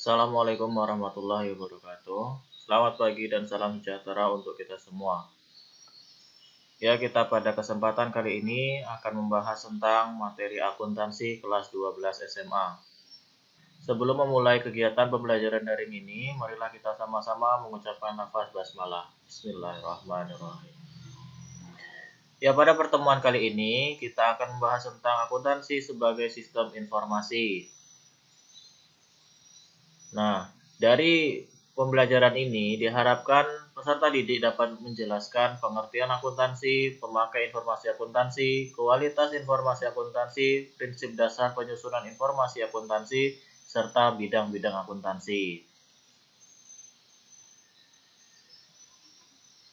Assalamualaikum warahmatullahi wabarakatuh. Selamat pagi dan salam sejahtera untuk kita semua. Ya, kita pada kesempatan kali ini akan membahas tentang materi akuntansi kelas 12 SMA. Sebelum memulai kegiatan pembelajaran daring ini, marilah kita sama-sama mengucapkan lafaz basmalah. Bismillahirrahmanirrahim. Ya, pada pertemuan kali ini kita akan membahas tentang akuntansi sebagai sistem informasi. Nah, dari pembelajaran ini diharapkan peserta didik dapat menjelaskan pengertian akuntansi, pemakai informasi akuntansi, kualitas informasi akuntansi, prinsip dasar penyusunan informasi akuntansi, serta bidang-bidang akuntansi.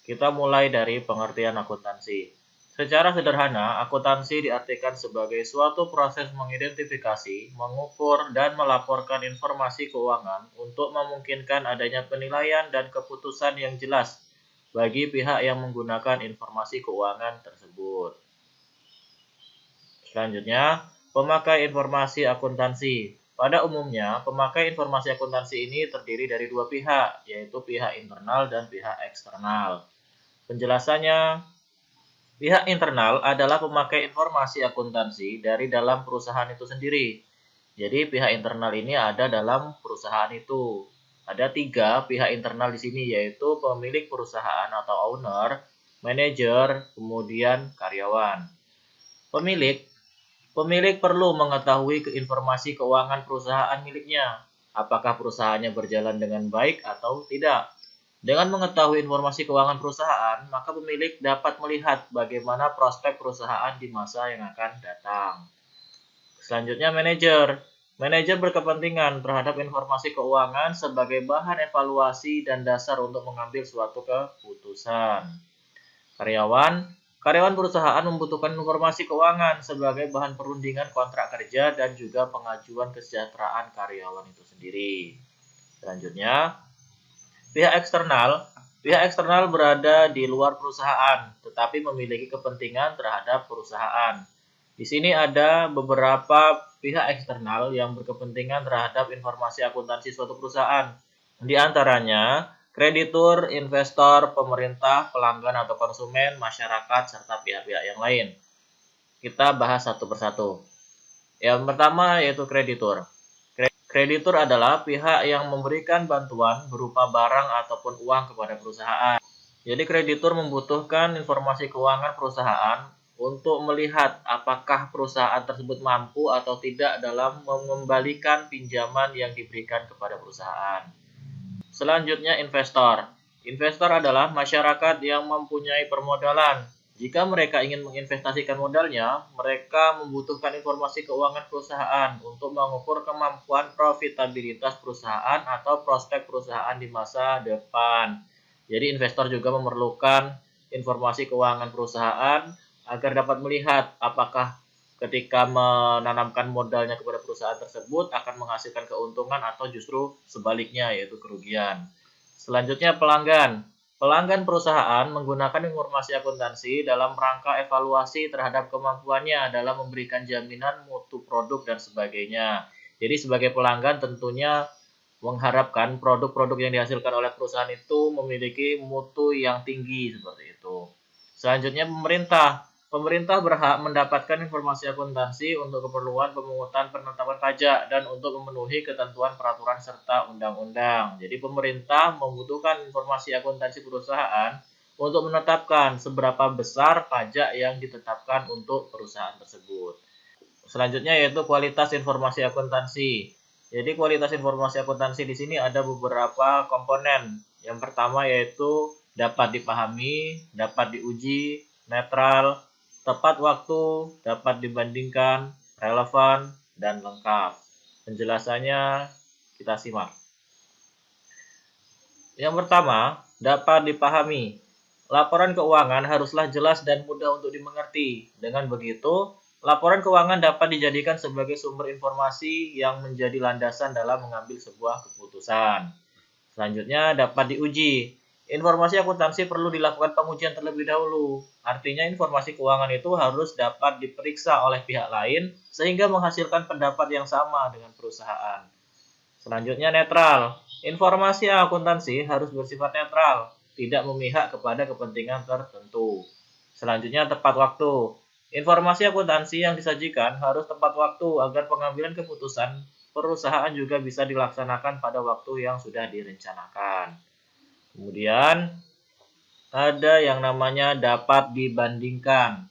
Kita mulai dari pengertian akuntansi. Secara sederhana, akuntansi diartikan sebagai suatu proses mengidentifikasi, mengukur, dan melaporkan informasi keuangan untuk memungkinkan adanya penilaian dan keputusan yang jelas bagi pihak yang menggunakan informasi keuangan tersebut. Selanjutnya, pemakai informasi akuntansi. Pada umumnya, pemakai informasi akuntansi ini terdiri dari dua pihak, yaitu pihak internal dan pihak eksternal. Penjelasannya, pihak internal adalah pemakai informasi akuntansi dari dalam perusahaan itu sendiri. Jadi pihak internal ini ada dalam perusahaan itu. Ada 3 pihak internal di sini, yaitu pemilik perusahaan atau owner, manajer, kemudian karyawan. Pemilik perlu mengetahui informasi keuangan perusahaan miliknya. Apakah perusahaannya berjalan dengan baik atau tidak? Dengan mengetahui informasi keuangan perusahaan, maka pemilik dapat melihat bagaimana prospek perusahaan di masa yang akan datang. Selanjutnya, manajer. Manajer berkepentingan terhadap informasi keuangan sebagai bahan evaluasi dan dasar untuk mengambil suatu keputusan. Karyawan perusahaan membutuhkan informasi keuangan sebagai bahan perundingan kontrak kerja dan juga pengajuan kesejahteraan karyawan itu sendiri. Selanjutnya, pihak eksternal berada di luar perusahaan, tetapi memiliki kepentingan terhadap perusahaan. Di sini ada beberapa pihak eksternal yang berkepentingan terhadap informasi akuntansi suatu perusahaan. Di antaranya, kreditur, investor, pemerintah, pelanggan atau konsumen, masyarakat, serta pihak-pihak yang lain. Kita bahas satu persatu. Yang pertama yaitu kreditur. Kreditur adalah pihak yang memberikan bantuan berupa barang ataupun uang kepada perusahaan. Jadi kreditur membutuhkan informasi keuangan perusahaan untuk melihat apakah perusahaan tersebut mampu atau tidak dalam mengembalikan pinjaman yang diberikan kepada perusahaan. Selanjutnya, investor. Investor adalah masyarakat yang mempunyai permodalan. Jika mereka ingin menginvestasikan modalnya, mereka membutuhkan informasi keuangan perusahaan untuk mengukur kemampuan profitabilitas perusahaan atau prospek perusahaan di masa depan. Jadi investor juga memerlukan informasi keuangan perusahaan agar dapat melihat apakah ketika menanamkan modalnya kepada perusahaan tersebut akan menghasilkan keuntungan atau justru sebaliknya yaitu kerugian. Selanjutnya, pelanggan. Pelanggan perusahaan menggunakan informasi akuntansi dalam rangka evaluasi terhadap kemampuannya dalam memberikan jaminan mutu produk dan sebagainya. Jadi sebagai pelanggan tentunya mengharapkan produk-produk yang dihasilkan oleh perusahaan itu memiliki mutu yang tinggi seperti itu. Selanjutnya, pemerintah. Pemerintah berhak mendapatkan informasi akuntansi untuk keperluan pemungutan penetapan pajak dan untuk memenuhi ketentuan peraturan serta undang-undang. Jadi pemerintah membutuhkan informasi akuntansi perusahaan untuk menetapkan seberapa besar pajak yang ditetapkan untuk perusahaan tersebut. Selanjutnya yaitu kualitas informasi akuntansi. Jadi kualitas informasi akuntansi di sini ada beberapa komponen. Yang pertama yaitu dapat dipahami, dapat diuji, netral, tepat waktu, dapat dibandingkan, relevan, dan lengkap. Penjelasannya kita simak. Yang pertama, dapat dipahami. Laporan keuangan haruslah jelas dan mudah untuk dimengerti. Dengan begitu, laporan keuangan dapat dijadikan sebagai sumber informasi yang menjadi landasan dalam mengambil sebuah keputusan. Selanjutnya, dapat diuji. Informasi akuntansi perlu dilakukan pengujian terlebih dahulu. Artinya informasi keuangan itu harus dapat diperiksa oleh pihak lain sehingga menghasilkan pendapat yang sama dengan perusahaan. Selanjutnya netral. Informasi akuntansi harus bersifat netral, tidak memihak kepada kepentingan tertentu. Selanjutnya tepat waktu. Informasi akuntansi yang disajikan harus tepat waktu agar pengambilan keputusan perusahaan juga bisa dilaksanakan pada waktu yang sudah direncanakan. Kemudian ada yang namanya dapat dibandingkan.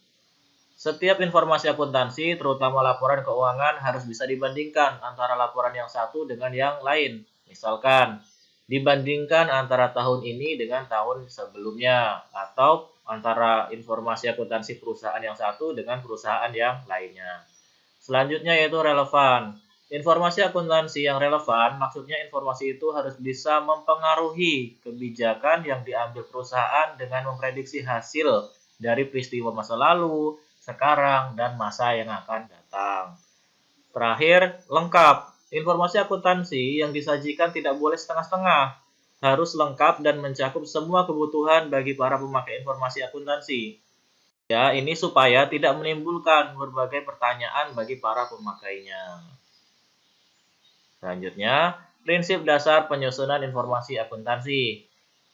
Setiap informasi akuntansi, terutama laporan keuangan, harus bisa dibandingkan antara laporan yang satu dengan yang lain. Misalkan, dibandingkan antara tahun ini dengan tahun sebelumnya, atau antara informasi akuntansi perusahaan yang satu dengan perusahaan yang lainnya. Selanjutnya yaitu relevan. Informasi akuntansi yang relevan, maksudnya informasi itu harus bisa mempengaruhi kebijakan yang diambil perusahaan dengan memprediksi hasil dari peristiwa masa lalu, sekarang, dan masa yang akan datang. Terakhir, lengkap. Informasi akuntansi yang disajikan tidak boleh setengah-setengah. Harus lengkap dan mencakup semua kebutuhan bagi para pemakai informasi akuntansi. Ya, ini supaya tidak menimbulkan berbagai pertanyaan bagi para pemakainya. Selanjutnya, prinsip dasar penyusunan informasi akuntansi.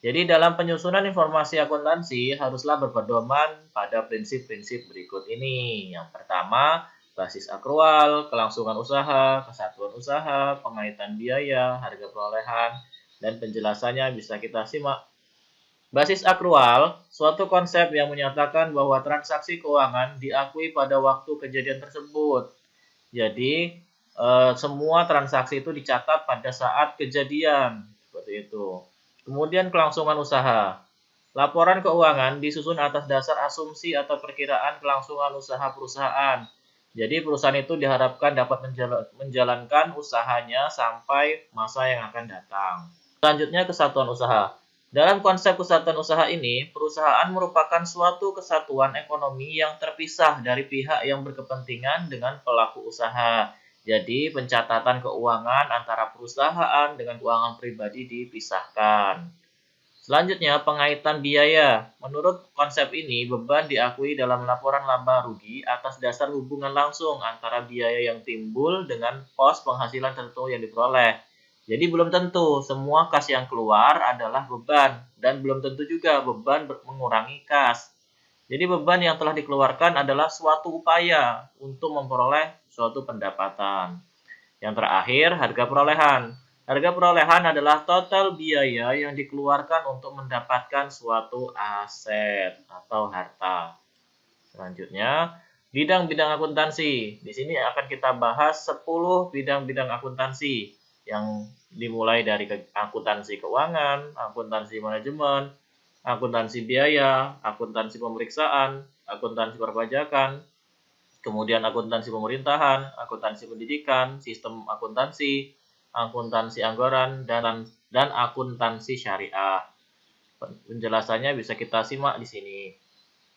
Jadi dalam penyusunan informasi akuntansi haruslah berpedoman pada prinsip-prinsip berikut ini. Yang pertama, basis akrual, kelangsungan usaha, kesatuan usaha, pengaitan biaya, harga perolehan, dan penjelasannya bisa kita simak. Basis akrual, suatu konsep yang menyatakan bahwa transaksi keuangan diakui pada waktu kejadian tersebut. Jadi, semua transaksi itu dicatat pada saat kejadian. Seperti itu. Kemudian kelangsungan usaha. Laporan keuangan disusun atas dasar asumsi atau perkiraan kelangsungan usaha perusahaan. Jadi perusahaan itu diharapkan dapat menjalankan usahanya sampai masa yang akan datang. Selanjutnya kesatuan usaha. Dalam konsep kesatuan usaha ini, perusahaan merupakan suatu kesatuan ekonomi yang terpisah dari pihak yang berkepentingan dengan pelaku usaha. Jadi, pencatatan keuangan antara perusahaan dengan keuangan pribadi dipisahkan. Selanjutnya, pengaitan biaya. Menurut konsep ini, beban diakui dalam laporan laba rugi atas dasar hubungan langsung antara biaya yang timbul dengan pos penghasilan tertentu yang diperoleh. Jadi belum tentu semua kas yang keluar adalah beban, dan belum tentu juga beban mengurangi kas. Jadi beban yang telah dikeluarkan adalah suatu upaya untuk memperoleh suatu pendapatan. Yang terakhir, harga perolehan. Harga perolehan adalah total biaya yang dikeluarkan untuk mendapatkan suatu aset atau harta. Selanjutnya, bidang-bidang akuntansi. Di sini akan kita bahas 10 bidang-bidang akuntansi yang dimulai dari akuntansi keuangan, akuntansi manajemen, akuntansi biaya, akuntansi pemeriksaan, akuntansi perpajakan, kemudian akuntansi pemerintahan, akuntansi pendidikan, sistem akuntansi, akuntansi anggaran, dan akuntansi syariah. Penjelasannya bisa kita simak di sini.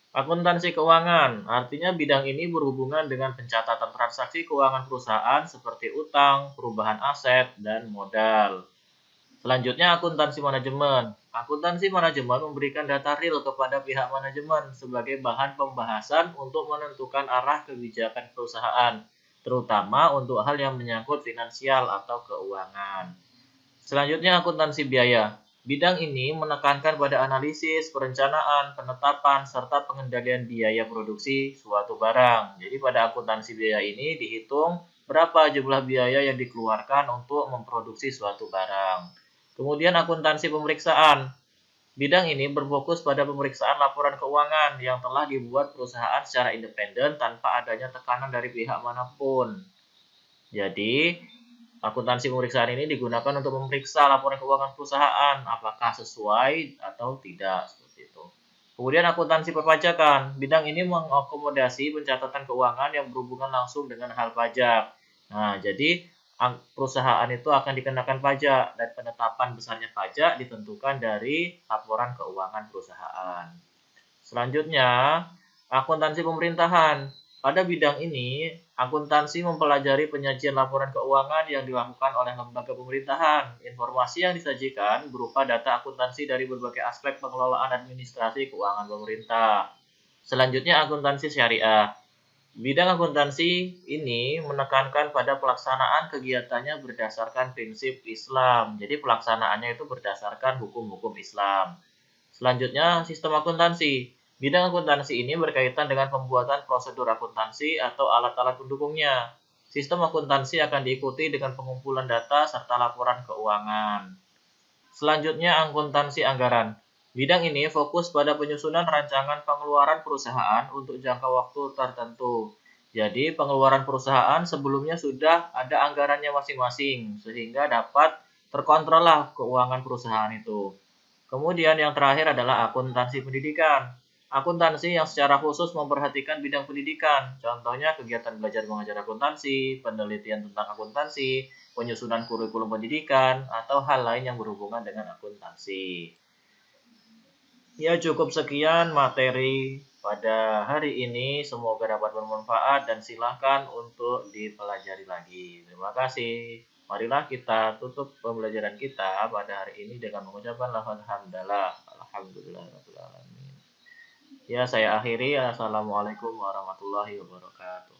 Akuntansi keuangan, artinya bidang ini berhubungan dengan pencatatan transaksi keuangan perusahaan seperti utang, perubahan aset, dan modal. Selanjutnya akuntansi manajemen. Akuntansi manajemen memberikan data real kepada pihak manajemen sebagai bahan pembahasan untuk menentukan arah kebijakan perusahaan, terutama untuk hal yang menyangkut finansial atau keuangan. Selanjutnya akuntansi biaya. Bidang ini menekankan pada analisis, perencanaan, penetapan, serta pengendalian biaya produksi suatu barang. Jadi pada akuntansi biaya ini dihitung berapa jumlah biaya yang dikeluarkan untuk memproduksi suatu barang. Kemudian akuntansi pemeriksaan. Bidang ini berfokus pada pemeriksaan laporan keuangan yang telah dibuat perusahaan secara independen tanpa adanya tekanan dari pihak manapun. Jadi, akuntansi pemeriksaan ini digunakan untuk memeriksa laporan keuangan perusahaan apakah sesuai atau tidak, seperti itu. Kemudian akuntansi perpajakan. Bidang ini mengakomodasi pencatatan keuangan yang berhubungan langsung dengan hal pajak. Nah, jadi perusahaan itu akan dikenakan pajak dan penetapan besarnya pajak ditentukan dari laporan keuangan perusahaan. Selanjutnya, akuntansi pemerintahan. Pada bidang ini, akuntansi mempelajari penyajian laporan keuangan yang dilakukan oleh lembaga pemerintahan. Informasi yang disajikan berupa data akuntansi dari berbagai aspek pengelolaan administrasi keuangan pemerintah. Selanjutnya, akuntansi syariah. Bidang akuntansi ini menekankan pada pelaksanaan kegiatannya berdasarkan prinsip Islam. Jadi pelaksanaannya itu berdasarkan hukum-hukum Islam. Selanjutnya, sistem akuntansi. Bidang akuntansi ini berkaitan dengan pembuatan prosedur akuntansi atau alat-alat pendukungnya. Sistem akuntansi akan diikuti dengan pengumpulan data serta laporan keuangan. Selanjutnya, akuntansi anggaran. Bidang ini fokus pada penyusunan rancangan pengeluaran perusahaan untuk jangka waktu tertentu. Jadi, pengeluaran perusahaan sebelumnya sudah ada anggarannya masing-masing, sehingga dapat terkontrol lah keuangan perusahaan itu. Kemudian yang terakhir adalah akuntansi pendidikan. Akuntansi yang secara khusus memperhatikan bidang pendidikan. Contohnya kegiatan belajar mengajar akuntansi, penelitian tentang akuntansi, penyusunan kurikulum pendidikan, atau hal lain yang berhubungan dengan akuntansi. Ya, cukup sekian materi pada hari ini. Semoga dapat bermanfaat dan silakan untuk dipelajari lagi. Terima kasih. Marilah kita tutup pembelajaran kita pada hari ini dengan mengucapkan lafaz hamdalah. Alhamdulillahirabbil alamin. Ya, saya akhiri. Assalamualaikum warahmatullahi wabarakatuh.